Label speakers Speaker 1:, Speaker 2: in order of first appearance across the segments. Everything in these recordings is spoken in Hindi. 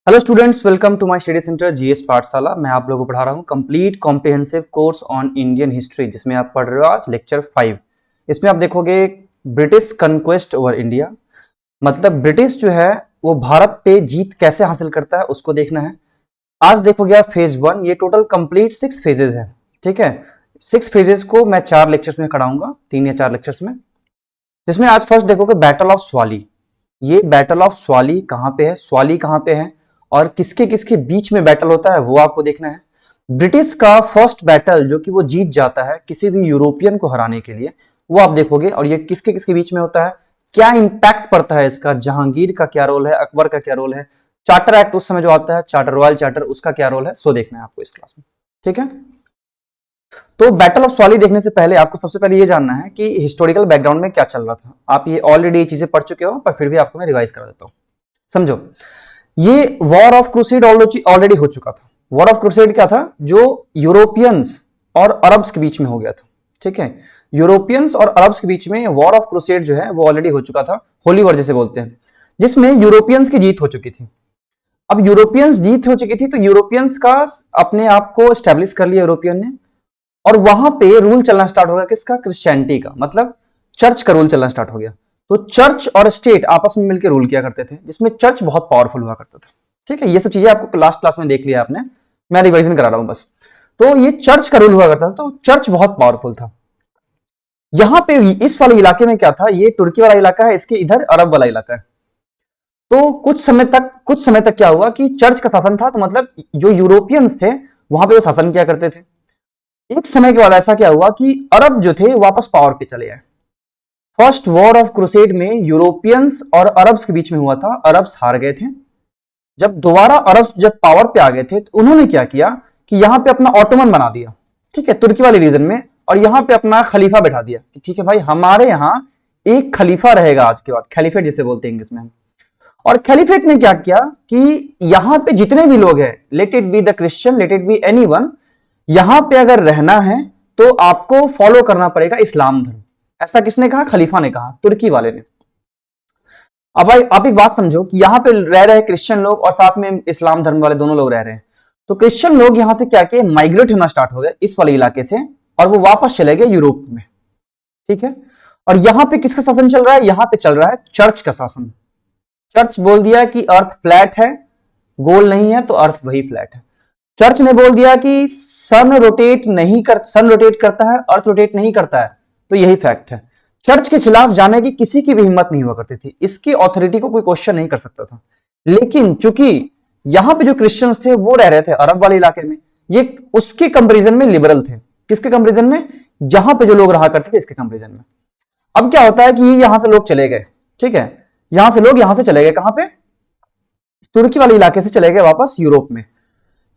Speaker 1: Hello students, welcome to my study centre GS Pathshala. मैं आप लोगों को पढ़ा रहा हूँ complete comprehensive course on Indian history, जिसमें आप पढ़ रहे हो आज लेक्चर 5। इसमें आप देखोगे ब्रिटिश कन्क्वेस्ट ओवर इंडिया, मतलब ब्रिटिश जो है वो भारत पे जीत कैसे हासिल करता है उसको देखना है। आज देखोगे आप फेज 1, ये टोटल कंप्लीट 6 फेजेस है। ठीक है, 6 फेजेस को मैं 4 लेक्चर्स में कराऊंगा, 3 या 4 लेक्चर्स में। जिसमें आज फर्स्ट देखोगे बैटल ऑफ स्वाली। ये बैटल ऑफ स्वाली कहाँ पे है, स्वाली कहाँ पे है और किसके किसके बीच में बैटल होता है वो आपको देखना है। ब्रिटिश का फर्स्ट बैटल जो कि वो जीत जाता है किसी भी यूरोपियन को हराने के लिए, वो आप देखोगे। और ये किसके किसके बीच में होता है, क्या इंपैक्ट पड़ता है इसका, जहांगीर का क्या रोल है, अकबर का क्या रोल है, चार्टर एक्ट उस समय जो आता है, चार्टर रॉयल चार्टर, उसका क्या रोल है, सो देखना है आपको इस क्लास में। ठीक है, तो बैटल ऑफ स्वाली देखने से पहले आपको सबसे पहले ये जानना है कि हिस्टोरिकल बैकग्राउंड में क्या चल रहा था। आप ये ऑलरेडी ये चीजें पढ़ चुके हो, पर फिर भी आपको मैं रिवाइज करा देता हूं। समझो, ये वॉर ऑफ क्रूसेड ऑलरेडी हो चुका था। वॉर ऑफ क्रूसेड क्या था, जो यूरोपियंस और अरब्स के बीच में हो गया था। ठीक है, यूरोपियंस और अरब्स के बीच में वॉर ऑफ क्रूसेड जो है वो ऑलरेडी हो चुका था, होली वॉर जिसे बोलते हैं, जिसमें यूरोपियंस की जीत हो चुकी थी। अब यूरोपियंस जीत हो चुकी थी तो यूरोपियंस का अपने आप को स्टैब्लिश कर लिया यूरोपियन ने, और वहां पे रूल चलना स्टार्ट हो गया किसका, क्रिश्चियनिटी का, मतलब चर्च का रूल चलना स्टार्ट हो गया। तो चर्च और स्टेट आपस में मिलकर रूल किया करते थे, जिसमें चर्च बहुत पावरफुल हुआ करता था। ठीक है, ये सब चीजें आपको लास्ट क्लास में देख लिया आपने, मैं रिवाइजन करा रहा हूं बस। तो ये चर्च का रूल हुआ करता था, तो चर्च बहुत पावरफुल था। यहां पे इस वाले इलाके में क्या था, ये तुर्की वाला इलाका है, इसके इधर अरब वाला इलाका है। तो कुछ समय तक क्या हुआ कि चर्च का शासन था, तो मतलब जो यूरोपियंस थे वहां पे वो शासन किया करते थे। एक समय के बाद ऐसा क्या हुआ कि अरब जो थे वापस पावर पे चले आए। फर्स्ट वॉर ऑफ क्रूसेड में यूरोपियंस और अरब्स के बीच में हुआ था, अरब्स हार गए थे। जब दोबारा अरब्स जब पावर पे आ गए थे तो उन्होंने क्या किया कि यहां पे अपना ऑटोमन बना दिया, ठीक है, तुर्की वाले रीजन में, और यहां पे अपना खलीफा बैठा दिया कि ठीक है भाई, हमारे यहां एक खलीफा रहेगा आज के बाद, खलीफेट जिसे बोलते हैं इंग्लिश में। और खलीफेट ने क्या किया कि यहां पे जितने भी लोग हैं, let it be the Christian, let it be anyone, यहां पे अगर रहना है तो आपको फॉलो करना पड़ेगा इस्लाम धर्म। ऐसा किसने कहा, खलीफा ने कहा, तुर्की वाले ने। अब भाई आप एक बात समझो कि यहां पे रह रहे क्रिश्चियन लोग और साथ में इस्लाम धर्म वाले दोनों लोग रह रहे हैं। तो क्रिश्चियन लोग यहां से क्या किए, माइग्रेट होना स्टार्ट हो गए इस वाले इलाके से, और वो वापस चले गए यूरोप में। ठीक है, और यहां पे किसका शासन चल रहा है, यहां पे चल रहा है चर्च का शासन। चर्च बोल दिया कि अर्थ फ्लैट है, गोल नहीं है, तो अर्थ वही फ्लैट है। चर्च ने बोल दिया कि सन रोटेट करता है, अर्थ रोटेट नहीं करता है, तो यही फैक्ट है। चर्च के खिलाफ जाने की किसी की भी हिम्मत नहीं हुआ करती थी, इसकी ऑथोरिटी को कोई क्वेश्चन नहीं कर सकता था। लेकिन चूंकि यहां पे जो क्रिश्चियंस थे वो रह रहे थे अरब वाले इलाके में, ये उसके कंपेरिजन में लिबरल थे। किसके कंपेरिजन में, जहां पे जो लोग रहा करते थे इसके कंपेरिजन में। अब क्या होता है कि यहां से लोग चले गए, ठीक है, यहां से लोग यहां से चले गए कहां पे, तुर्की वाले इलाके से चले गए वापस यूरोप में।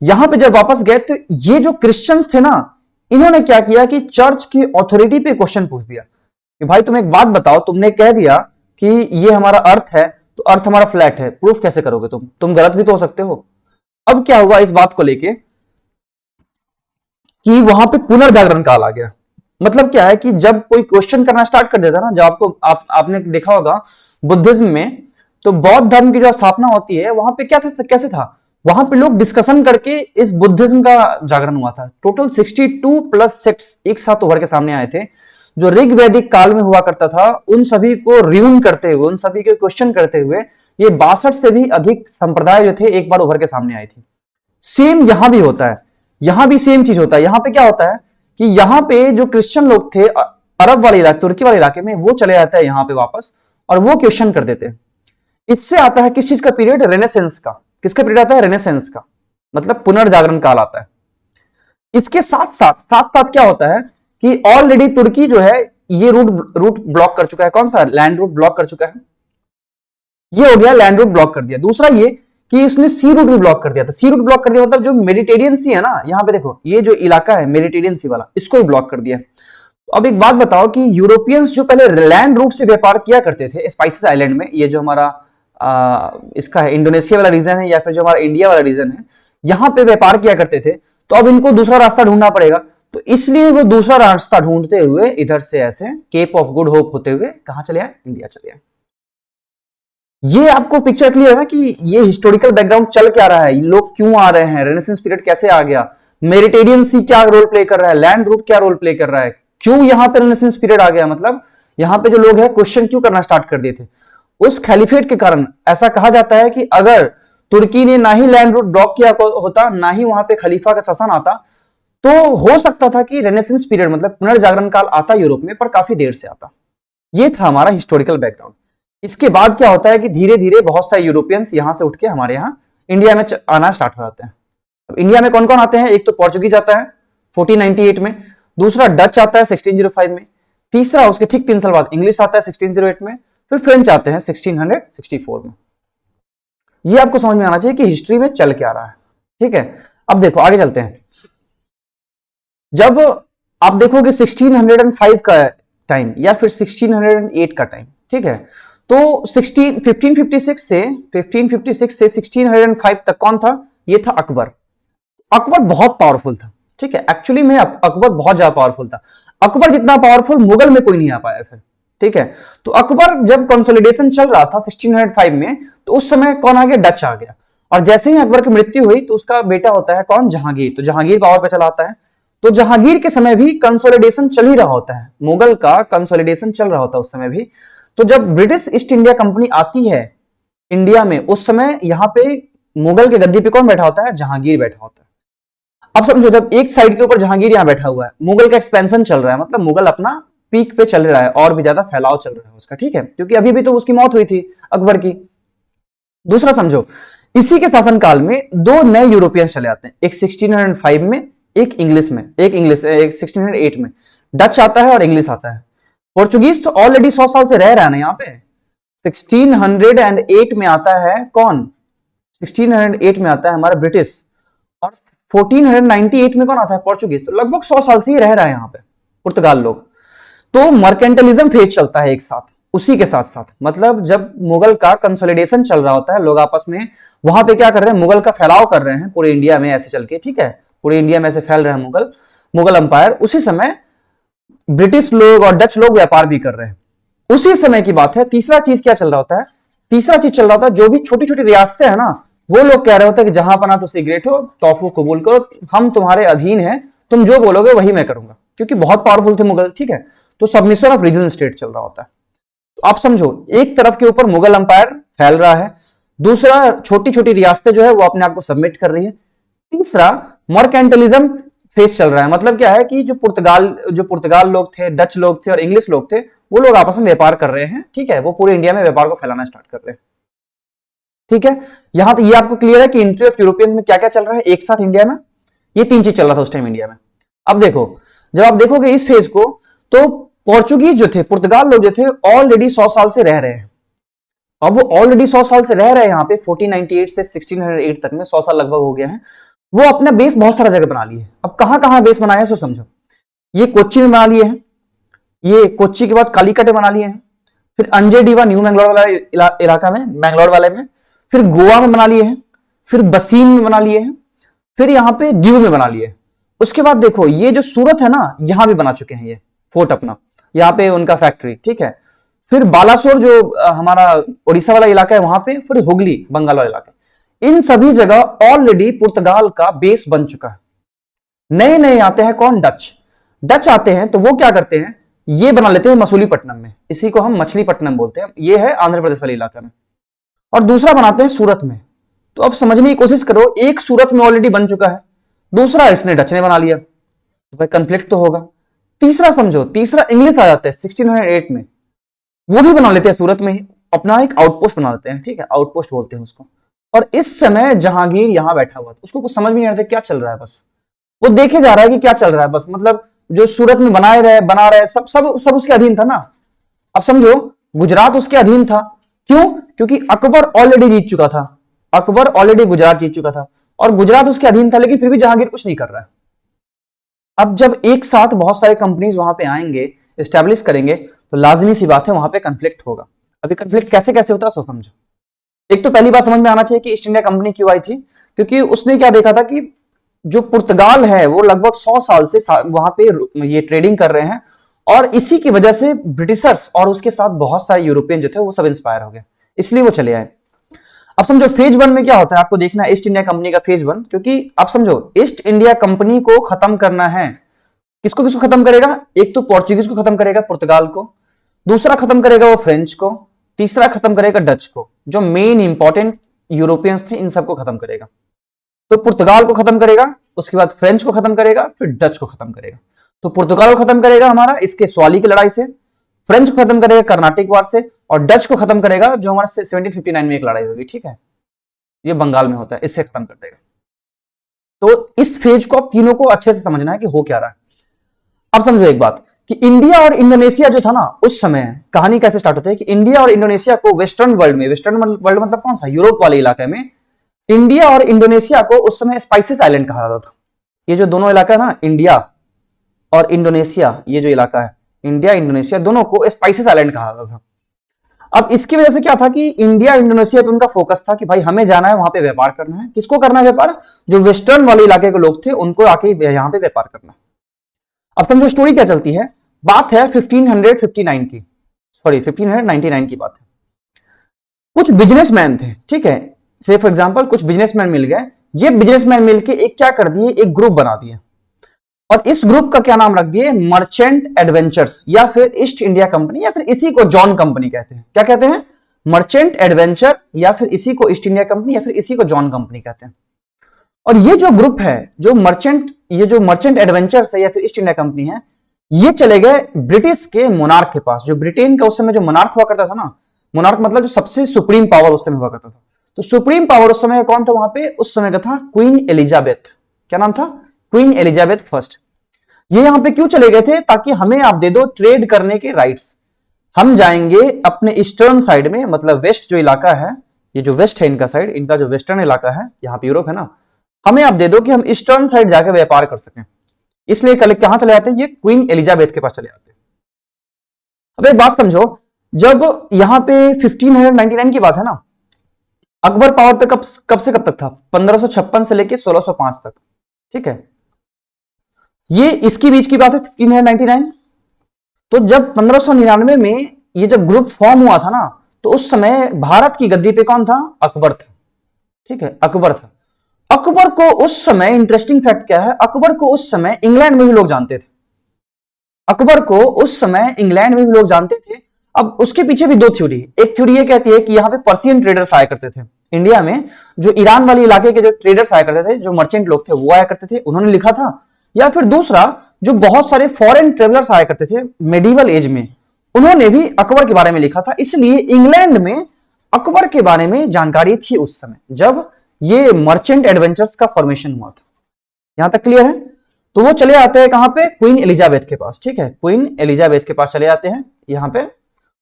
Speaker 1: यहां पे जब वापस गए तो ये जो क्रिश्चियंस थे ना, इन्होंने क्या किया कि चर्च की ऑथोरिटी पे क्वेश्चन पूछ दिया कि भाई तुम एक बात बताओ, तुमने कह दिया कि ये हमारा अर्थ है, तो अर्थ हमारा फ्लैट है, प्रूफ कैसे करोगे तुम गलत भी तो हो सकते हो। अब क्या हुआ इस बात को लेके कि वहां पे पुनर्जागरण काल आ गया। मतलब क्या है कि जब कोई क्वेश्चन करना स्टार्ट कर देता ना, जब आपने देखा होगा बुद्धिज्म में, तो बौद्ध धर्म की जो स्थापना होती है वहां पे क्या था, कैसे था, वहां पे लोग डिस्कशन करके इस बुद्धिज्म का जागरण हुआ था। टोटल 62 प्लस सेक्ट्स एक साथ उभर के सामने आए थे, जो ऋग वैदिक काल में हुआ करता था, उन सभी को रियून करते हुए, उन सभी के क्वेश्चन करते हुए ये 62 से भी अधिक संप्रदाय जो थे एक बार उभर के सामने आई थी। सेम यहां भी होता है, यहां भी सेम चीज होता है। यहां पे क्या होता है कि यहां पे जो क्रिश्चियन लोग थे अरब वाले इलाके, तुर्की वाले इलाके में, वो चले जाते हैं यहां पे वापस, और वो क्वेश्चन कर देते हैं। इससे आता है किस चीज का पीरियड, रेनेसेंस का। किसका पीरियड आता है, रेनेसेंस का, मतलब पुनर्जागरण काल आता है। इसके साथ साथ क्या होता है कि ऑलरेडी तुर्की जो है ये रूट ब्लॉक कर चुका है, कौन सा, लैंड रूट ब्लॉक कर चुका है, ये हो गया, लैंड रूट ब्लॉक कर दिया। दूसरा ये कि इसने सी रूट भी ब्लॉक कर दिया था। सी रूट ब्लॉक कर दिया मतलब जो मेडिटेरियन सी है ना, यहां पे देखो ये जो इलाका है मेडिटेरियन सी वाला, इसको भी ब्लॉक कर दिया। तो अब एक बात बताओ कि यूरोपियंस जो पहले लैंड रूट से व्यापार किया करते थे स्पाइसेस आइलैंड में, ये जो हमारा इसका है इंडोनेशिया वाला रीजन है, या फिर जो हमारा इंडिया वाला रीजन है, यहां पे व्यापार किया करते थे, तो अब इनको दूसरा रास्ता ढूंढना पड़ेगा। तो इसलिए वो दूसरा रास्ता ढूंढते हुए इधर से ऐसे केप ऑफ गुड होप होते हुए कहां चले आए, इंडिया चले आए। ये आपको पिक्चर क्लियर है ना कि ये हिस्टोरिकल बैकग्राउंड चल क्या रहा है, लोग क्यों आ रहे हैं, रेनेसेंस पीरियड कैसे आ गया, मेडिटेरियन सी क्या रोल प्ले कर रहा है, लैंड रूट क्या रोल प्ले कर रहा है, क्यों यहाँ पे रेनेसेंस पीरियड आ गया, मतलब यहाँ पे जो लोग हैं क्वेश्चन क्यों करना स्टार्ट कर दिए थे उस खैलिफेट के कारण। ऐसा कहा जाता है कि अगर तुर्की ने ना ही लैंड रूट ब्लॉक किया होता, ना ही वहां पे खलीफा का शासन आता, तो हो सकता था कि रेनेसेंस पीरियड मतलब पुनर्जागरण काल आता यूरोप में, पर काफी देर से आता। ये था हमारा हिस्टोरिकल बैकग्राउंड। इसके बाद क्या होता है कि धीरे धीरे बहुत सारे यूरोपियंस यहां से उठ के हमारे यहाँ इंडिया में आना स्टार्ट हो जाते हैं। इंडिया में कौन कौन आते हैं, एक तो पोर्चुगीज आता है 1498 में, दूसरा डच आता है 1605 में, तीसरा उसके ठीक 3 साल बाद इंग्लिश आता है 1608 में, फिर फ्रेंच आते हैं 1664 में। ये आपको समझ में आना चाहिए कि हिस्ट्री में चल क्या रहा है, ठीक है। अब देखो आगे चलते हैं। जब आप देखोगे 1605 का टाइम या फिर 1608 का टाइम, ठीक है, तो 1556 से 1605 तक कौन था, ये था अकबर। अकबर बहुत पावरफुल था, ठीक है, एक्चुअली में अकबर बहुत ज्यादा पावरफुल था। अकबर जितना पावरफुल मुगल में कोई नहीं आ पाया फिर, ठीक है। तो अकबर जब कंसोलिडेशन चल रहा था 1605 में, तो उस समय कौन आ गया, डच आ गया। और जैसे ही अकबर की मृत्यु हुई तो उसका बेटा होता है कौन, जहांगीर। तो जहांगीर पावर पे चला आता है। तो जहांगीर के समय भी कंसोलिडेशन चल ही रहा होता है, मुगल का कंसोलिडेशन चल रहा होता है उस समय भी। तो जब ब्रिटिश ईस्ट इंडिया कंपनी आती है इंडिया में, उस समय यहां पे मुगल के गद्दी पे कौन बैठा होता है, जहांगीर बैठा होता है। अब समझो, जब एक साइड के ऊपर जहांगीर यहां बैठा हुआ है, मुगल का एक्सपेंशन चल रहा है, मतलब मुगल अपना पीक पे चल रहा है और भी ज्यादा फैलाव चल रहा है उसका, ठीक है, क्योंकि अभी भी तो उसकी मौत हुई थी अकबर की। दूसरा समझो, इसी के शासनकाल में दो नए यूरोपियंस चले आते हैं, एक 1605 में, एक 1608 में। डच आता है और इंग्लिश आता है। पोर्चुगीज तो ऑलरेडी 100 साल से रह रहा है ना यहाँ पे। 1608 में आता है कौन, 1608 में आता है हमारा ब्रिटिश, और 1498 में कौन आता है, पोर्चुगीज। तो लगभग 100 साल से ही रह रहा है यहाँ पे पुर्तगाल लोग। तो मर्केंटलिज्म फेज चलता है एक साथ, उसी के साथ साथ, मतलब जब मुगल का कंसोलिडेशन चल रहा होता है, लोग आपस में वहां पे क्या कर रहे हैं, मुगल का फैलाव कर रहे हैं पूरे इंडिया में ऐसे चल के, ठीक है, पूरे इंडिया में ऐसे फैल रहे हैं मुगल अंपायर। उसी समय ब्रिटिश लोग और डच लोग व्यापार भी कर रहे हैं, उसी समय की बात है। तीसरा चीज क्या चल रहा होता है, तीसरा चीज चल रहा होता है, जो भी छोटी छोटी रियासतें हैं ना, वो लोग कह रहे होते हैं कि जहां पना तो सिगरेट हो, तोहफो कबूल करो, हम तुम्हारे अधीन हैं, तुम जो बोलोगे वही मैं करूंगा, क्योंकि बहुत पावरफुल थे मुगल, ठीक है। तो सबमिशन ऑफ रीजनल स्टेट चल रहा होता है। तो आप समझो, एक तरफ के ऊपर मुगल अंपायर फैल रहा है, दूसरा छोटी छोटी रियासतें जो है वो अपने आप को सबमिट कर रही है, तीसरा मर्केंटलिज्म फेस चल रहा है। मतलब क्या है कि जो पुर्तगाल लोग थे, डच लोग थे और इंग्लिश लोग थे, वो लोग आपस में व्यापार कर रहे हैं, ठीक है, वो पूरे इंडिया में व्यापार को फैलाना स्टार्ट कर रहे हैं, ठीक है। यहां तक ये आपको क्लियर है कि एंट्री ऑफ यूरोपियंस में क्या क्या चल रहा है एक साथ इंडिया में, ये तीन चीज चल रहा था उस टाइम इंडिया में। अब देखो, जब आप देखोगे इस फेज को, तो पोर्चुगीज जो थे, पुर्तगाल लोग जो थे, ऑलरेडी 100 साल से रह रहे हैं। अब वो ऑलरेडी 100 साल से रह रहे हैं यहाँ पे, 1498 से 1608 तक में 100 साल लगभग हो गया है। वो अपना बेस बहुत सारा जगह बना लिए। अब कहां कहां बेस बनाया है सो समझो। ये कोच्चि में बना लिए हैं, ये कोच्चि के बाद कालीकट में बना लिए हैं, फिर अंजेडीवा न्यू मैंगलोर वाला इलाका में, बैंगलोर वाले में, फिर गोवा में बना लिए हैं, फिर बसीन में बना लिए हैं, फिर यहाँ पे दीव में बना लिए। उसके बाद देखो, ये जो सूरत है ना, यहां भी बना चुके हैं ये फोर्ट अपना, यहाँ पे उनका फैक्ट्री, ठीक है। फिर बालासोर जो हमारा उड़ीसा वाला इलाका है वहां पे, फिर हुगली बंगाल वाला इलाका, इन सभी जगह ऑलरेडी पुर्तगाल का बेस बन चुका है। नए नए आते हैं कौन, डच आते हैं, तो वो क्या करते हैं, ये बना लेते हैं मसूलीपट्टनम में, इसी को हम मछलीपट्टनम बोलते हैं, ये है आंध्र प्रदेश वाले इलाका में, और दूसरा बनाते हैं सूरत में। तो अब समझने की कोशिश करो, एक सूरत में ऑलरेडी बन चुका है, दूसरा इसने डच ने बना लिया, तो भाई कंफ्लिक्ट तो होगा। तीसरा समझो, तीसरा इंग्लिश आ जाता है 1608 में, वो भी बना लेते हैं सूरत में ही, अपना एक आउटपोस्ट बना लेते हैं, ठीक है, आउटपोस्ट बोलते हैं उसको। और इस समय जहांगीर यहां बैठा हुआ था, उसको कुछ समझ में नहीं आ रहा था क्या चल रहा है, बस वो देखे जा रहा है कि क्या चल रहा है, बस मतलब जो सूरत में बना रहे सब सब सब उसके अधीन था ना। अब समझो, गुजरात उसके अधीन था, क्यों, क्योंकि अकबर ऑलरेडी जीत चुका था, अकबर ऑलरेडी गुजरात जीत चुका था और गुजरात उसके अधीन था, लेकिन फिर भी जहांगीर कुछ नहीं कर रहा है। अब जब एक साथ बहुत सारे कंपनीज वहां पे आएंगे, एस्टेब्लिश करेंगे, तो लाजमी सी बात है वहां पे कंफ्लिक्ट होगा। अभी कंफ्लिक्ट कैसे कैसे होता है सो समझो। एक तो पहली बात समझ में आना चाहिए कि ईस्ट इंडिया कंपनी क्यों आई थी, क्योंकि उसने क्या देखा था कि जो पुर्तगाल है वो लगभग 100 साल से वहां पे ये ट्रेडिंग कर रहे हैं, और इसी की वजह से ब्रिटिशर्स और उसके साथ बहुत सारे यूरोपियन जो थे वो सब इंस्पायर हो गए इसलिए वो चले आए। अब समझो फेज 1 में क्या होता है, आपको देखना है ईस्ट इंडिया कंपनी का फेज 1, क्योंकि आप समझो ईस्ट इंडिया कंपनी को खत्म करना है। किसको किसको खत्म करेगा? एक तो पोर्चुगीज को खत्म करेगा, पुर्तगाल को, दूसरा खत्म करेगा वो फ्रेंच को, तीसरा खत्म करेगा डच को। जो मेन इंपॉर्टेंट यूरोपियंस थे इन सबको खत्म करेगा। तो पुर्तगाल को खत्म करेगा, उसके बाद फ्रेंच को खत्म करेगा, फिर डच को खत्म करेगा। तो पुर्तगाल को खत्म करेगा हमारा इसके स्वाली की लड़ाई से, फ्रेंच को खत्म करेगा कर्नाटिक वार से, और डच को खत्म करेगा जो हमारे 1759 में एक लड़ाई होगी, ठीक है, ये बंगाल में होता है, इससे खत्म कर देगा। तो इस फेज को आप तीनों को अच्छे से समझना है कि हो क्या रहा है। अब समझो एक बात कि इंडिया और इंडोनेशिया जो था ना उस समय, कहानी कैसे स्टार्ट होती है कि इंडिया और इंडोनेशिया को वेस्टर्न वर्ल्ड में, वेस्टर्न वर्ल्ड मतलब कौन सा, यूरोप वाले इलाके में, इंडिया और इंडोनेशिया को उस समय स्पाइसेस आइलैंड कहा जाता था। ये जो दोनों इलाका है ना, इंडिया और इंडोनेशिया, ये जो इलाका है इंडिया इंडोनेशिया, दोनों को स्पाइसेस आइलैंड कहा जाता था। अब इसकी वजह से क्या था कि इंडिया इंडोनेशिया पे उनका फोकस था कि भाई हमें जाना है वहां पे व्यापार करना है। किसको करना है व्यापार? जो वेस्टर्न वाले इलाके के लोग थे उनको आके यहां पे व्यापार करना है। अब समझो स्टोरी क्या चलती है, बात है 1559 की, सॉरी 1599 की बात है। कुछ बिजनेसमैन थे, ठीक है, से फॉर एग्जांपल कुछ बिजनेसमैन मिल गए। ये बिजनेसमैन मिलके एक क्या कर दिए, एक ग्रुप बना दिए, और इस ग्रुप का क्या नाम रख दिए, मर्चेंट एडवेंचर्स, या फिर ईस्ट इंडिया कंपनी, या फिर इसी को जॉन कंपनी कहते हैं। क्या कहते हैं? मर्चेंट एडवेंचर, या फिर इसी को ईस्ट इंडिया कंपनी, या फिर इसी को जॉन कंपनी कहते हैं। और ये जो ग्रुप है, जो मर्चेंट एडवेंचर्स है या फिर ईस्ट इंडिया कंपनी है, ये चले गए ब्रिटिश के मोनार्क के पास। जो ब्रिटेन का उस समय जो मोनार्क हुआ करता था ना, मोनार्क मतलब जो सबसे सुप्रीम पावर उस समय हुआ करता था, तो सुप्रीम पावर उस समय कौन था वहां पे? उस समय का था क्वीन एलिजाबेथ। क्या नाम था? Queen Elizabeth first. ये यहां पे क्यों चले गए थे? ताकि हमें आप दे दो ट्रेड करने के राइट्स, हम जाएंगे अपने ईस्टर्न साइड में, मतलब वेस्ट जो इलाका है, ये जो वेस्ट है इनका साइड, इनका जो वेस्टर्न इलाका है, यहां पे यूरोप है ना, हमें आप दे दो कि हम ईस्टर्न साइड जाकर व्यापार कर सकें। इसलिए कहां चले जाते हैं? ये क्वीन एलिजाबेथ के पास चले जाते हैं। अब एक बात समझो, जब यहां पे 1599 की बात है ना, अकबर पावर पे कब से कब तक था? 1556 से लेके 1605 तक, ठीक है, ये इसकी बीच की बात है 1599। तो जब 1599 में ये जब ग्रुप फॉर्म हुआ था ना, तो उस समय भारत की गद्दी पे कौन था? अकबर था, ठीक है, अकबर था। अकबर को उस समय, इंटरेस्टिंग फैक्ट क्या है, अकबर को उस समय इंग्लैंड में भी लोग जानते थे। अकबर को उस समय इंग्लैंड में भी लोग जानते थे। अब उसके पीछे भी दो थ्योरी, एक थ्योरी ये कहती है कि यहाँ पे पर्सियन ट्रेडर्स आया करते थे इंडिया में, जो ईरान वाले इलाके के जो ट्रेडर्स आया करते थे, जो मर्चेंट लोग थे वो आया करते थे, उन्होंने लिखा था। या फिर दूसरा, जो बहुत सारे फॉरेन ट्रेवलर्स आया करते थे मेडिवल एज में, उन्होंने भी अकबर के बारे में लिखा था। इसलिए इंग्लैंड में अकबर के बारे में जानकारी थी उस समय जब ये मर्चेंट एडवेंचर्स का फॉर्मेशन हुआ था। यहां तक क्लियर है? तो वो चले आते हैं कहां पे? क्वीन एलिजाबेथ के पास, ठीक है, क्वीन एलिजाबेथ के पास चले आते हैं यहां पे।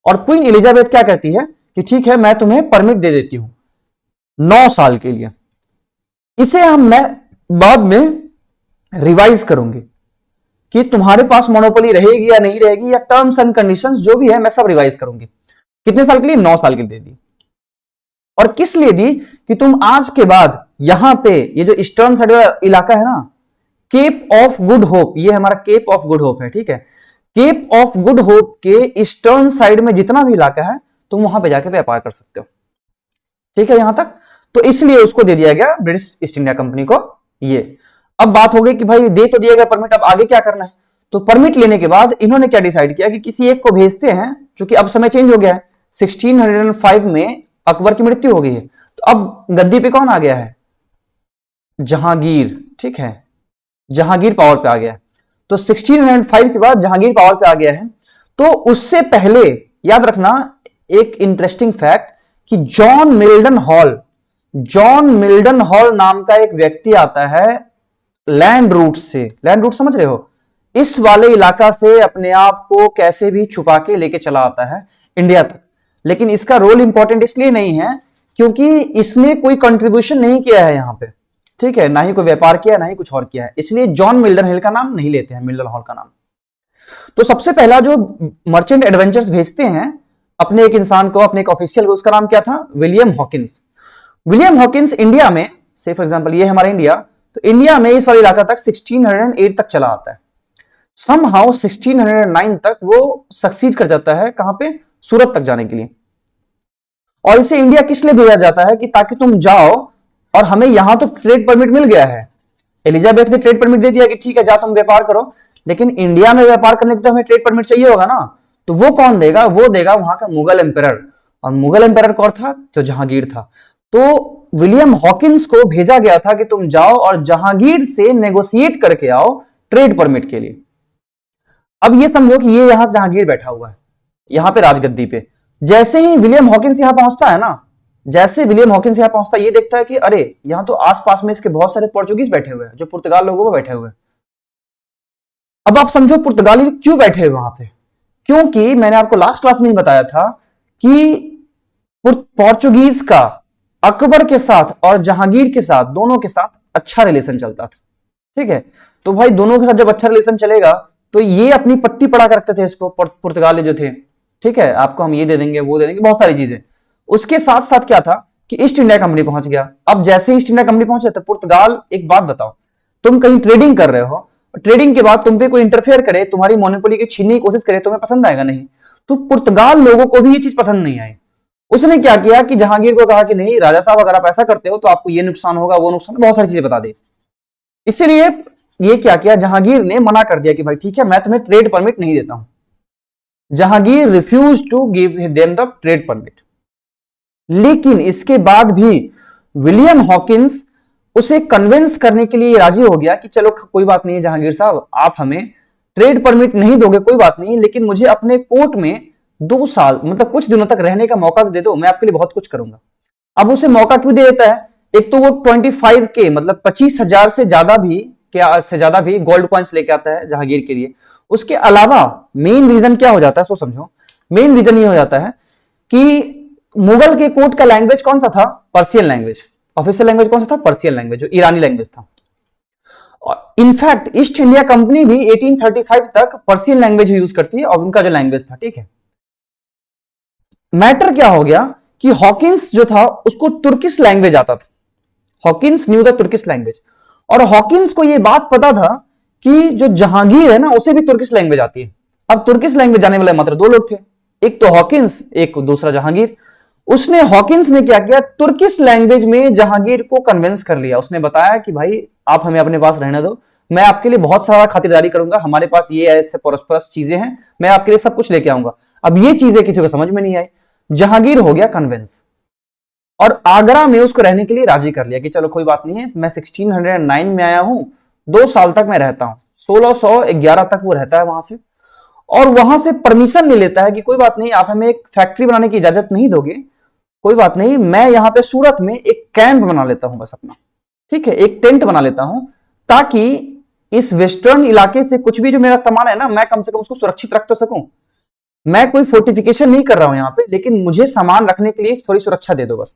Speaker 1: और क्वीन एलिजाबेथ क्या कहती है कि ठीक है, मैं तुम्हें परमिट दे देती हूं 9 साल के लिए, इसे मैं बाद में रिवाइज करूंगी कि तुम्हारे पास मोनोपोली रहेगी या नहीं रहेगी, या टर्म्स एंड कंडीशंस जो भी है मैं सब रिवाइज करूंगी। कितने साल के लिए? 9 साल के लिए दे दी। और किस लिए दी? कि तुम आज के बाद यहां पे ये जो ईस्टर्न साइड इलाका है ना, केप ऑफ गुड होप, ये हमारा केप ऑफ गुड होप है, ठीक है, केप ऑफ गुड होप के ईस्टर्न साइड में जितना भी इलाका है तुम वहां पे जाके व्यापार कर सकते हो, ठीक है, यहां तक। तो इसलिए उसको दे दिया गया ब्रिटिश ईस्ट इंडिया कंपनी को ये। अब बात हो गई कि भाई दे तो दिया गया परमिट, अब आगे क्या करना है? तो परमिट लेने के बाद इन्होंने क्या डिसाइड किया कि किसी एक को भेजते हैं, क्योंकि अब समय चेंज हो गया है, 1605 में अकबर की मृत्यु हो गई है, तो अब गद्दी पे कौन आ गया है? जहांगीर, ठीक है, जहांगीर पावर पे आ गया है। तो 1605 के बाद जहांगीर पावर पे आ गया है। तो उससे पहले याद रखना एक इंटरेस्टिंग फैक्ट कि जॉन मिल्डन हॉल नाम का एक व्यक्ति आता है लैंड रूट से, लैंड रूट समझ रहे हो, इस वाले इलाका से अपने आप को कैसे भी छुपा के लेके चला आता है इंडिया तक। लेकिन इसका रोल इंपॉर्टेंट इसलिए नहीं है क्योंकि इसने कोई कंट्रीब्यूशन नहीं किया है यहां पे, ठीक है, ना ही कोई व्यापार किया, ना ही कुछ और किया है, इसलिए जॉन मिल्डन हिल का नाम नहीं लेते हैं, मिल्डन हॉल का नाम। तो सबसे पहला जो मर्चेंट एडवेंचर्स भेजते हैं अपने एक इंसान को, अपने एक ऑफिशियल को, उसका नाम क्या था? William Hawkins. William Hawkins India में, से फॉर एग्जांपल ये हमारा इंडिया, तो इंडिया में इस वाले इलाका तक 1608 तक चला आता है। समहाउ 1609 तक वो सक्सीड कर जाता है कहां पे? सूरत तक जाने के लिए। और इसे इंडिया किस लिए भेजा जाता है कि ताकि तुम जाओ और हमें यहां तो ट्रेड परमिट मिल गया है, एलिजाबेथ ने ट्रेड परमिट दे दिया कि ठीक है जा तुम व्यापार करो, लेकिन इंडिया में व्यापार करने के तो हमें ट्रेड परमिट चाहिए होगा ना। तो वो कौन देगा, वो देगा वहां का मुगल एम्परर। और मुगल एम्परर कौन था, तो जहांगीर था। तो विलियम हॉकिंस को भेजा गया था कि तुम जाओ और जहांगीर से नेगोशिएट करके आओ ट्रेड परमिट के लिए। अब ये समझो कि ये यहां जहांगीर बैठा हुआ है यहां पे राजगद्दी पे। जैसे ही विलियम हॉकिंस यहां पहुंचता है ना, जैसे विलियम हॉकिंस यहां पहुंचता है, ये देखता है कि अरे यहां तो आसपास में इसके बहुत सारे पोर्चुगीज बैठे हुए हैं जो पुर्तगाल लोगों में बैठे हुए हैं। अब आप समझो पुर्तगाली क्यों बैठे हुए वहां पे, क्योंकि मैंने आपको लास्ट क्लास में ही बताया था कि पोर्चुगीज का अकबर के साथ और जहांगीर के साथ, दोनों के साथ अच्छा रिलेशन चलता था। ठीक है, तो भाई दोनों के साथ जब अच्छा रिलेशन चलेगा तो ये अपनी पट्टी पड़ा करते थे इसको, पुर्तगाली जो थे। ठीक है, आपको हम ये दे देंगे वो दे देंगे, बहुत सारी चीजें। उसके साथ साथ क्या था कि ईस्ट इंडिया कंपनी पहुंच गया। अब जैसे ईस्ट इंडिया कंपनी पहुंचे तो पुर्तगाल, एक बात बताओ, तुम कहीं ट्रेडिंग कर रहे हो, ट्रेडिंग के बाद तुम पे कोई इंटरफेयर करे, तुम्हारी मोनोपोली की छीनने की कोशिश करे, तुम्हें पसंद आएगा नहीं। तो पुर्तगाल लोगों को भी ये चीज पसंद नहीं आई। उसने क्या किया कि जहांगीर को कहा कि नहीं राजा साहब, अगर आप ऐसा करते हो तो आपको ये नुकसान होगा, वो नुकसान, बहुत सारी चीजें बता दी। इसलिए ये क्या किया, जहांगीर ने मना कर दिया कि भाई ठीक है मैं तुम्हें ट्रेड परमिट नहीं देता हूं। Jahangir refuse to give them the trade permit. लेकिन इसके बाद भी विलियम हॉकिंस उसे कन्विंस करने के लिए राजी हो गया कि चलो कोई बात नहीं जहांगीर साहब, आप हमें ट्रेड परमिट नहीं दोगे कोई बात नहीं, लेकिन मुझे अपने कोर्ट में 2 साल मतलब कुछ दिनों तक रहने का मौका तो दे दो, मैं आपके लिए बहुत कुछ करूंगा। अब उसे मौका क्यों दे देता है, एक तो वो 25 के मतलब 25,000 से ज्यादा भी गोल्ड कॉइन्स लेके आता है जहांगीर के लिए। उसके अलावा मेन रीजन क्या हो जाता है, सो समझो, मेन रीजन ये हो जाता है कि मुगल के कोर्ट का लैंग्वेज कौन सा था, पर्शियन लैंग्वेज। ऑफिशियल लैंग्वेज कौन सा था, पर्शियन लैंग्वेज, जो ईरानी लैंग्वेज था। और इनफैक्ट ईस्ट इंडिया कंपनी भी 1835 तक पर्शियन लैंग्वेज यूज करती है और उनका जो लैंग्वेज था। ठीक है, मैटर क्या हो गया कि हॉकिंस जो था उसको तुर्किश लैंग्वेज आता था। Hawkins new the Turkish language, और हॉकिंस को यह बात पता था कि जो जहांगीर है ना उसे भी तुर्किश लैंग्वेज आती है। अब तुर्किश लैंग्वेज जाने वाले मात्र 2 लोग थे, एक तो हॉकिंस, एक दूसरा जहांगीर। उसने हॉकिंस ने क्या किया, तुर्किश लैंग्वेज में जहांगीर को कन्विंस कर लिया। उसने बताया कि भाई आप हमें अपने पास रहने दो, मैं आपके लिए बहुत सारा खातिरदारी करूंगा, हमारे पास ये ऐसे परस्पर चीजें हैं, मैं आपके लिए सब कुछ लेके आऊंगा। अब ये चीजें किसी को समझ में नहीं आई। जहांगीर हो गया कन्विंस और आगरा में उसको रहने के लिए राजी कर लिया कि चलो कोई बात नहीं है, मैं 1609 में आया हूं, 2 साल तक मैं रहता हूं। 1611 तक वो रहता है वहां से, और वहां से परमिशन ले लेता है कि कोई बात नहीं, आप हमें एक फैक्ट्री बनाने की इजाजत नहीं दोगे, कोई बात नहीं, मैं यहां पे सूरत में एक कैंप बना लेता हूं बस अपना। ठीक है, एक टेंट बना लेता हूं ताकि इस वेस्टर्न इलाके से कुछ भी जो मेरा सामान है ना, मैं कम से कम उसको सुरक्षित रख तो सकूं। मैं कोई फोर्टिफिकेशन नहीं कर रहा हूं यहां पे, लेकिन मुझे सामान रखने के लिए थोड़ी सुरक्षा दे दो बस।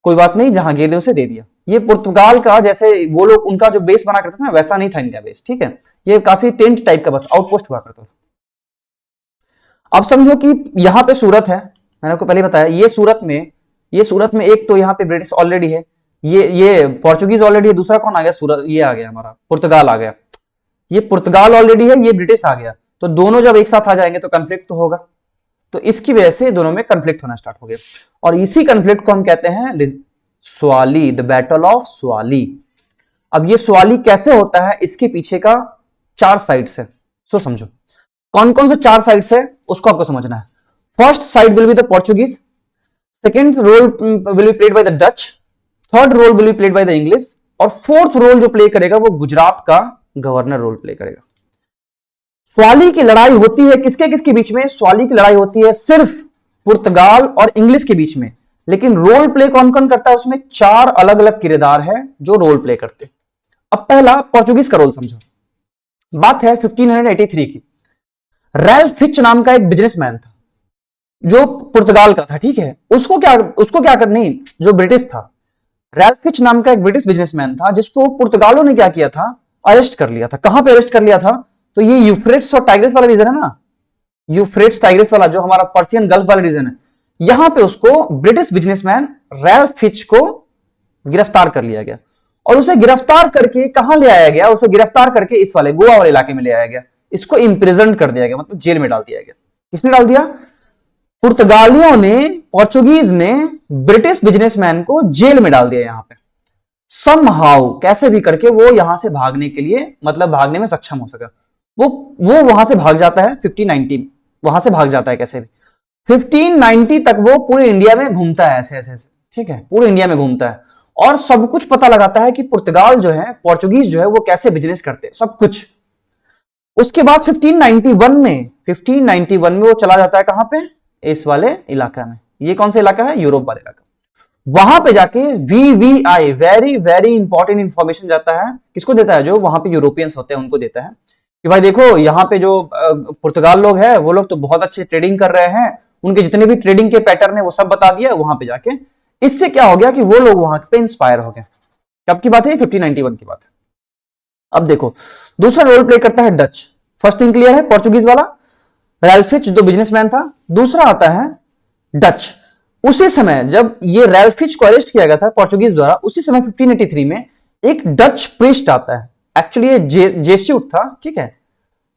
Speaker 1: कोई बात नहीं, जहांगीर ने उसे दे दिया। ये पुर्तगाल का जैसे वो लोग उनका जो बेस बना करते थे ना, वैसा नहीं था इनका बेस। ठीक है, ये काफी टेंट टाइप का बस आउटपोस्ट हुआ करता था। अब समझो कि यहां पे सूरत है, मैंने आपको पहले बताया, ये सूरत में एक तो यहां पे ब्रिटिश ऑलरेडी है, ये पोर्चुगीज ऑलरेडी है, दूसरा कौन आ गया, सूरत, ये आ गया हमारा पुर्तगाल आ गया। ये पुर्तगाल ऑलरेडी है, ये ब्रिटिश आ गया, तो दोनों जब एक साथ आ जाएंगे तो कंफ्लिक्ट तो होगा। तो इसकी वजह से दोनों में कंफ्लिक्ट होना स्टार्ट हो गया, और इसी कंफ्लिक्ट को हम कहते हैं Swally, the battle of Swally. अब ये स्वाली कैसे होता है, इसके पीछे का 4 साइड्स है, सो समझो कौन कौन से 4 साइड्स है उसको आपको समझना है। First side will be the Portuguese, second role will be played by the Dutch, third role will be played by the English, और फोर्थ रोल जो प्ले करेगा वो गुजरात का गवर्नर रोल प्ले करेगा। स्वाली की लड़ाई होती है किसके किसके बीच में, स्वाली की लड़ाई होती है सिर्फ पुर्तगाल और इंग्लिश के बीच में, लेकिन रोल प्ले कौन कौन करता है, उसमें 4 अलग अलग किरदार है जो रोल प्ले करते। अब पहला पोर्चुगीज का रोल समझो, बात है 1583 की। रैल्फ फिच नाम का एक बिजनेसमैन था जो पुर्तगाल का था। ठीक है, उसको क्या करनी, जो ब्रिटिश था, रैल्फ फिच नाम का एक ब्रिटिश बिजनेसमैन था जिसको पुर्तगालों ने क्या किया था, अरेस्ट कर लिया था। कहां पे अरेस्ट कर लिया था, तो ये यूफ्रेट्स और टाइग्रिस वाला रीजन है ना, यूफ्रेट्स टाइग्रिस वाला जो हमारा पर्शियन गल्फ वाला रीजन है, यहां पे उसको ब्रिटिश बिजनेसमैन रैल्फ फिच को गिरफ्तार कर लिया गया। और उसे गिरफ्तार करके कहां ले आया गया, उसे गिरफ्तार करके इस वाले गोवा वाले इलाके में ले आया गया। इसको इंप्रिजन कर दिया गया, मतलब जेल में डाल दिया गया। किसने डाल दिया, पुर्तगालियों ने, पोर्चुगीज ने ब्रिटिश बिजनेसमैन को जेल में डाल दिया यहां पे। समहाउ, कैसे भी करके वो यहां से भागने के लिए, मतलब भागने में सक्षम हो सका। वो वहां से भाग जाता है 1590, वहां से भाग जाता है कैसे भी। 1590 तक वो पूरे इंडिया में घूमता है ऐसे ऐसे, ठीक है, पूरे इंडिया में घूमता है और सब कुछ पता लगाता है कि पुर्तगाल जो है, पोर्चुगीज जो है, वो कैसे बिजनेस करते हैं, सब कुछ। उसके बाद 1591 में वो चला जाता है कहां पे, इस वाले इलाका में। ये कौन सा इलाका है, यूरोप वाला इलाका। वहां पे जाके VVI, very very important information जाता है, किसको देता है, जो वहां पे यूरोपियंस होते हैं उनको देता है कि भाई देखो यहाँ पे जो पुर्तगाल लोग हैं वो लोग तो बहुत अच्छे ट्रेडिंग कर रहे हैं, उनके जितने भी ट्रेडिंग के पैटर्न है वो सब बता दिया वहां पे जाके। इससे क्या हो गया कि वो लोग वहां पे इंस्पायर हो गए। कब की बात है, 1591 की बात है। अब देखो दूसरा रोल प्ले करता है डच। फर्स्ट थिंग क्लियर है, पोर्चुगीज वाला रैल्फ फिच जो बिजनेसमैन था। दूसरा आता है डच। उसी समय जब ये रैल्फ फिच को अरेस्ट किया गया था पोर्चुगीज द्वारा, उसी समय 1583 में एक डच प्रीस्ट आता है। एक्चुअली ये जेस्यूट था, ठीक है,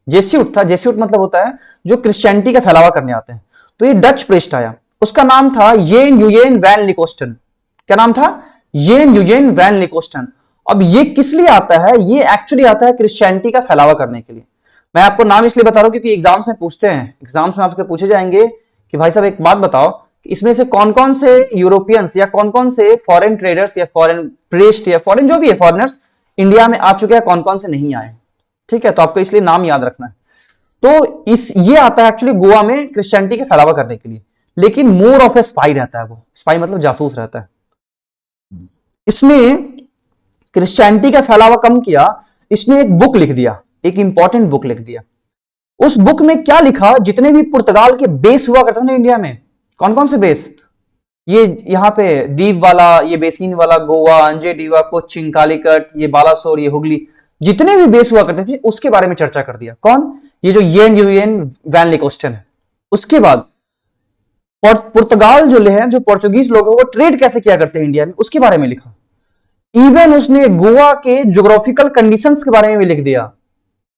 Speaker 1: जेस्यूट था। जेस्यूट मतलब होता है जो क्रिश्चियनिटी का फैलावा करने आते हैं। तो ये डच प्रीस्ट आया, उसका नाम था येन यूयेन वैन लिकोस्टन। क्या नाम था, येन यूयेन वैन लिकोस्टन। अब ये किस लिए आता है, ये एक्चुअली आता है क्रिश्चियनिटी का फैलावा करने के लिए। मैं आपको नाम इसलिए बता रहा हूं क्योंकि एग्जाम्स में पूछते हैं, एग्जाम्स में आपसे पूछे जाएंगे कि भाई साहब एक बात बताओ कि इसमें से कौन कौन से यूरोपियंस या कौन कौन से फॉरेन ट्रेडर्स या फॉरेन प्रीस्ट या फॉरेन जो भी है फॉरेनर्स इंडिया में आ चुके हैं, कौन कौन से नहीं आए, ठीक है। तो आपको इसलिए नाम याद रखना है। तो ये आता है एक्चुअली गोवा में क्रिश्चियनिटी के फैलावा करने के लिए, लेकिन मोर ऑफ ए स्पाई रहता है। वो स्पाई मतलब जासूस रहता है। इसने क्रिश्चियनिटी का फैलावा कम किया, इसने एक बुक लिख दिया, एक इंपॉर्टेंट बुक लिख दिया। उस बुक में क्या लिखा, जितने भी पुर्तगाल के बेस हुआ करते थे ना इंडिया में, कौन कौन से बेस, ये यहाँ पे दीप वाला, ये बेसिन वाला, गोवा, अंजेडीवा, कोच्चिन, कालीकट, ये बालासोर, ये हुगली, जितने भी बेस हुआ करते थे उसके बारे में चर्चा कर दिया। कौन, ये जो येन यूयेन वैन लिकोस्टन है। उसके बाद पुर्तगाल जो है, जो पोर्चुगीज लोग हैं, वो ट्रेड कैसे किया करते हैं इंडिया में, उसके बारे में लिखा। इवन उसने गोवा के ज्योग्राफिकल कंडीशंस के बारे में भी लिख दिया।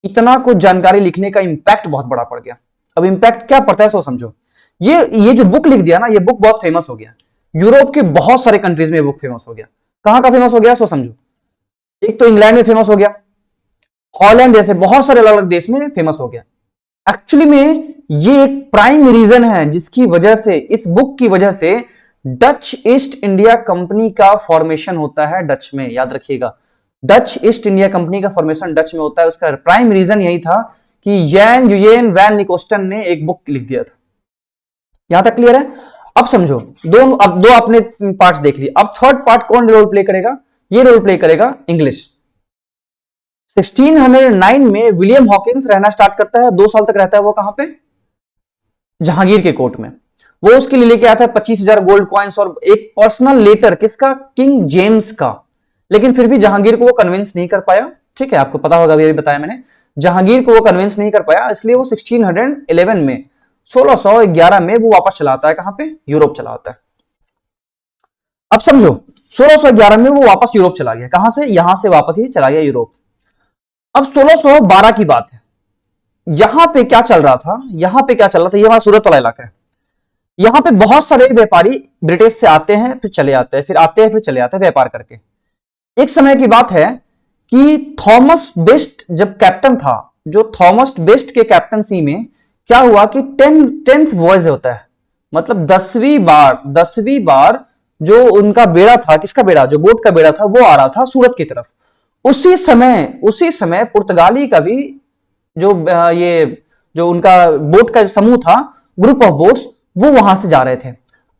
Speaker 1: इतना कुछ जानकारी लिखने का इंपैक्ट बहुत बड़ा पड़ गया। अब इंपैक्ट क्या पड़ता है सो समझो। ये जो बुक लिख दिया ना, ये बुक बहुत फेमस हो गया। यूरोप के बहुत सारे कंट्रीज में बुक फेमस हो गया। कहां का फेमस हो गया सो समझो। एक तो इंग्लैंड में फेमस हो गया, हॉलैंड जैसे बहुत सारे अलग अलग देश में फेमस हो गया। एक्चुअली में ये एक प्राइम रीजन है जिसकी वजह से, इस बुक की वजह से डच ईस्ट इंडिया कंपनी का फॉर्मेशन होता है डच में। याद रखिएगा, डच ईस्ट इंडिया कंपनी का फॉर्मेशन डच में होता है। उसका प्राइम रीजन यही था कि येन यूयेन वैन लिकोस्टन ने एक बुक लिख दिया था। यहां तक क्लियर है। अब समझो, अब दो अपने पार्ट्स देख लिए। अब थर्ड पार्ट कौन रोल प्ले करेगा, ये रोल प्ले करेगा इंग्लिश। 1609 में विलियम हॉकिंस रहना स्टार्ट करता है। 2 साल तक रहता है वो कहां पे, जहांगीर के कोर्ट में। वो उसके लिए लेके आता है 25,000 गोल्ड कॉइन्स और एक पर्सनल लेटर, किसका, किंग जेम्स का। लेकिन फिर भी जहांगीर को वो कन्विंस नहीं कर पाया, ठीक है, आपको पता होगा, अभी बताया मैंने। जहांगीर को वो कन्विंस नहीं कर पाया, इसलिए वो 1611 में, 1611 में वो वापस चला आता है कहां पे, यूरोप चला आता है। अब समझो 1611 में वो वापस यूरोप चला गया। कहां से, यहां से वापस ही चला गया यूरोप। अब 1612 की बात है। यहां पे क्या चल रहा था, यहां पे क्या चल रहा था, ये हमारा सूरत वाला इलाका है। यहां पे बहुत सारे व्यापारी ब्रिटिश से आते हैं फिर चले जाते हैं, फिर आते हैं फिर चले जाते हैं व्यापार करके। एक समय की बात है कि थॉमस बेस्ट जब कैप्टन था, जो थॉमस बेस्ट के कैप्टनसी में क्या हुआ कि 10th वॉयज होता है, मतलब 10वीं बार जो उनका बेड़ा था, किसका बेड़ा, जो बोट का बेड़ा था, वो आ रहा था सूरत की तरफ। उसी समय पुर्तगाली का भी जो उनका बोट का समूह था, ग्रुप ऑफ बोट्स, वो वहां से जा रहे थे।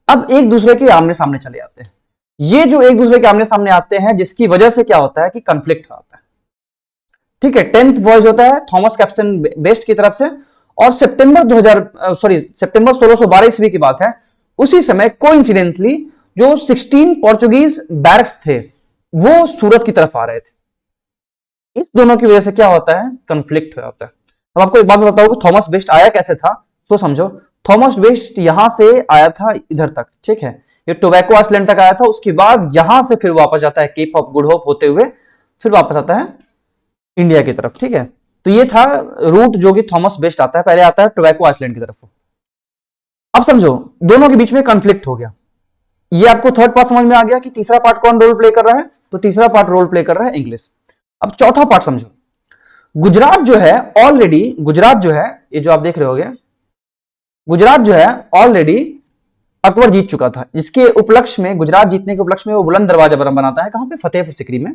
Speaker 1: अब एक दूसरे के आमने सामने चले जाते हैं। ये जो एक दूसरे के आमने सामने आते हैं, जिसकी वजह से क्या होता है कि कंफ्लिक्ट होता है, ठीक है। 10th वॉयज होता है थॉमस कैप्टन बेस्ट की तरफ से, और सितंबर 1612 ईस्वी की बात है। उसी समय कोइंसिडेंसली जो 16 पोर्चुगीज बैरक्स थे वो सूरत की तरफ आ रहे थे। इस दोनों की वजह से क्या होता है, कंफ्लिक्ट होता है। अब आपको एक बात बताता हूं कि थॉमस बेस्ट आया कैसे था, तो समझो। थॉमस बेस्ट यहां से आया था इधर तक, ठीक है, ये टोबैको आइलैंड तक आया था। उसके बाद यहां से फिर वापस जाता है केप ऑफ गुड होप होते हुए, फिर वापस आता है इंडिया की तरफ, ठीक है। तो ये था रूट जो कि थॉमस बेस्ट आता है, पहले आता है टोबैको आइलैंड की तरफ। अब समझो दोनों के बीच में कॉन्फ्लिक्ट हो गया। ये आपको थर्ड पार्ट समझ में आ गया कि तीसरा पार्ट कौन रोल प्ले कर रहा है, तो तीसरा पार्ट रोल प्ले कर रहा है इंग्लिश। अब चौथा पार्ट समझो, गुजरात जो है ऑलरेडी, गुजरात जो है ये जो आप देख रहे होगे, गुजरात जो है ऑलरेडी अकबर जीत चुका था। इसके उपलक्ष्य में, गुजरात जीतने के उपलक्ष्य में वो बुलंद दरवाजा बनाता है, कहां पे, फतेहपुर सिकरी में।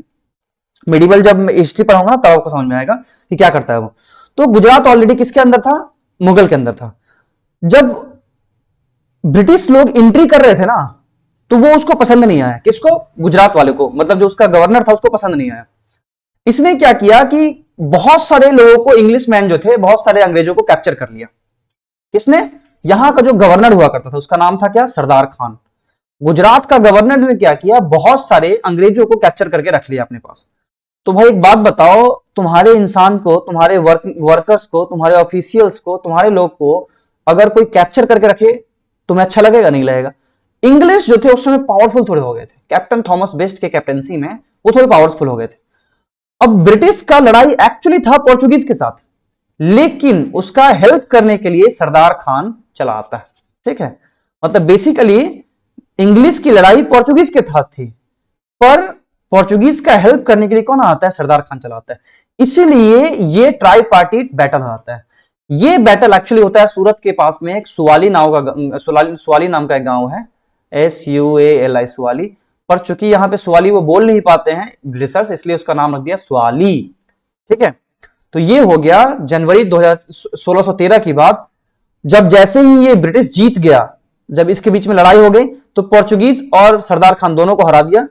Speaker 1: मेडिवल जब हिस्ट्री पढ़ाऊंगा ना तब आपको समझ में आएगा कि क्या करता है वो। तो गुजरात ऑलरेडी किसके अंदर था, मुगल के अंदर था। जब ब्रिटिश लोग एंट्री कर रहे थे ना तो वो उसको पसंद नहीं आया, किसको, गुजरात वाले को, मतलब जो उसका गवर्नर था उसको पसंद नहीं आया। इसने क्या किया कि बहुत सारे लोगों को, इंग्लिश मैन जो थे, बहुत सारे अंग्रेजों को कैप्चर कर लिया। किसने, यहां का जो गवर्नर हुआ करता था उसका नाम था क्या, सरदार खान। गुजरात का गवर्नर ने क्या किया, बहुत सारे अंग्रेजों को कैप्चर करके रख लिया अपने पास। तो भाई एक बात बताओ, तुम्हारे इंसान को, तुम्हारे वर्कर्स को, तुम्हारे ऑफिशियल्स को, तुम्हारे लोग को अगर कोई कैप्चर करके रखे तुम्हें अच्छा लगेगा, नहीं लगेगा। इंग्लिश जो थे उस समय पावरफुल थोड़े हो गए थे, कैप्टन थॉमस बेस्ट के कैप्टनसी में वो थोड़े पावरफुल हो गए थे। अब ब्रिटिश का लड़ाई एक्चुअली था पोर्चुगीज के साथ, लेकिन उसका हेल्प करने के लिए सरदार खान चला आता है, ठीक है। मतलब बेसिकली इंग्लिश की लड़ाई पोर्चुगीज के साथ थी, पर पोर्चुगीज का हेल्प करने के लिए कौन आता है, सरदार खान चला आता है। इसीलिए ये ट्राईपार्टीट बैटल आता है। ये बैटल एक्चुअली होता है सूरत के पास में एक सुवाली नाम का एक गांव है, SUALI, सुवाली। पर चूंकि यहां पे सुवाली वो बोल नहीं पाते हैं ब्रिटिशर्स, इसलिए उसका नाम रख दिया सुवाली, ठीक है। तो ये हो गया जनवरी 1613 की बात। जब जैसे ही ये ब्रिटिश जीत गया, जब इसके बीच में लड़ाई हो गई तो पोर्चुगीज और सरदार खान दोनों को हरा दिया।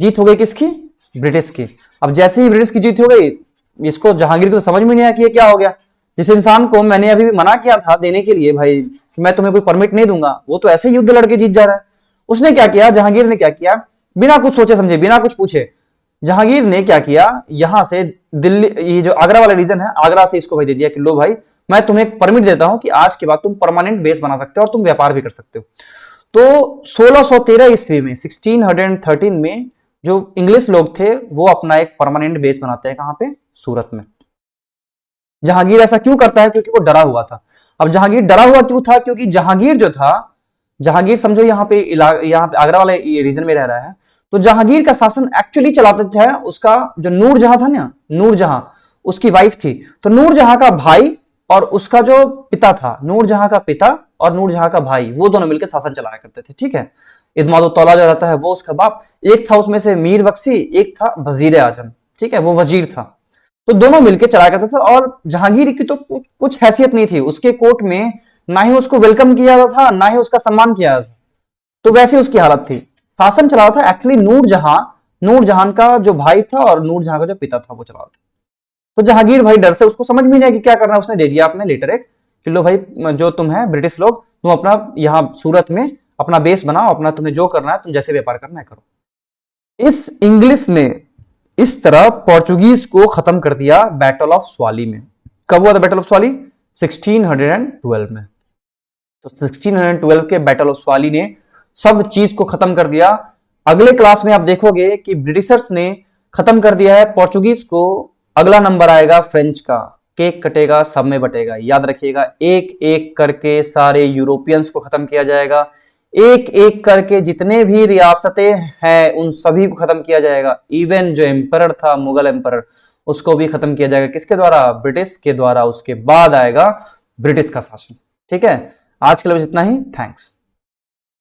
Speaker 1: जीत हो गई किसकी, ब्रिटिश की। अब जैसे ही ब्रिटिश की जीत हो गई, इसको जहांगीर को तो समझ में नहीं आया कि ये क्या हो गया। जिस इंसान को मैंने अभी भी मना किया था देने के लिए भाई कि मैं तुम्हें कोई परमिट नहीं दूंगा, वो तो ऐसे युद्ध लड़के जीत जा रहा है। उसने क्या किया, जहांगीर ने क्या किया, बिना कुछ सोचे समझे, बिना कुछ पूछे, जहांगीर ने क्या किया, यहां से दिल्ली, ये जो आगरा वाला रीजन है, आगरा से इसको भाई दे दिया कि लो भाई मैं तुम्हें एक परमिट देता हूं कि आज के बाद तुम परमानेंट बेस बना सकते हो और तुम व्यापार भी कर सकते हो। तो 1613 ईस्वी में, 1613 में जो इंग्लिश लोग थे वो अपना एक परमानेंट बेस बनाते हैं, कहां पे, सूरत में। जहांगीर ऐसा क्यों करता है, क्योंकि वो डरा हुआ था। अब जहांगीर डरा हुआ क्यों था, क्योंकि जहांगीर जो था, जहांगीर समझो यहाँ पे आगरा वाले रीजन में रह रहा है, तो जहांगीर का शासन एक्चुअली चलाते थे उसका जो नूरजहां था ना, नूरजहां उसकी वाइफ थी। तो नूरजहां का भाई और उसका जो पिता था, नूरजहां का पिता और नूरजहां का भाई, वो दोनों मिलकर शासन चलाया करते थे, ठीक है। इदमादुद्दौला जो रहता है वो उसका बाप, एक था उसमें से मीर बख्शी, एक था वजीर आजम, ठीक है, वो वजीर था। तो दोनों मिलकर चलाया करते थे। और जहांगीर की तो कुछ हैसियत नहीं थी, उसके कोर्ट में ना ही उसको वेलकम किया जाता था, ना ही उसका सम्मान किया जाता था। तो वैसी उसकी हालत थी। शासन चला रहा था एक्चुअली नूरजहां का जो भाई था और नूरजहां का जो पिता था वो चला रहा था। तो जहांगीर भाई डर से, उसको समझ में नहीं आया कि क्या करना है, उसने दे दिया अपने लेटर एक कि लो भाई जो तुम है ब्रिटिश लोग, तुम अपना यहाँ सूरत में अपना बेस बनाओ, अपना तुम्हें जो करना है, तुम जैसे व्यापार करना है करो। इस इंग्लिश ने इस तरह पोर्चुगीज को खत्म कर दिया बैटल ऑफ स्वाली में। कब हुआ था बैटल ऑफ स्वाली, 1612 में। तो 1612 के बैटल ऑफ स्वाली ने सब चीज को खत्म कर दिया। अगले क्लास में आप देखोगे कि ब्रिटिशर्स ने खत्म कर दिया है पोर्चुगीज को। अगला नंबर आएगा फ्रेंच का, केक कटेगा सब में बटेगा। याद रखिएगा, एक एक करके सारे यूरोपियंस को खत्म किया जाएगा, एक एक करके जितने भी रियासतें हैं उन सभी को खत्म किया जाएगा। इवन जो एम्परर था, मुगल एम्परर, उसको भी खत्म किया जाएगा। किसके द्वारा, ब्रिटिश के द्वारा। उसके बाद आएगा ब्रिटिश का शासन, ठीक है। आज के लिए बस इतना ही, थैंक्स।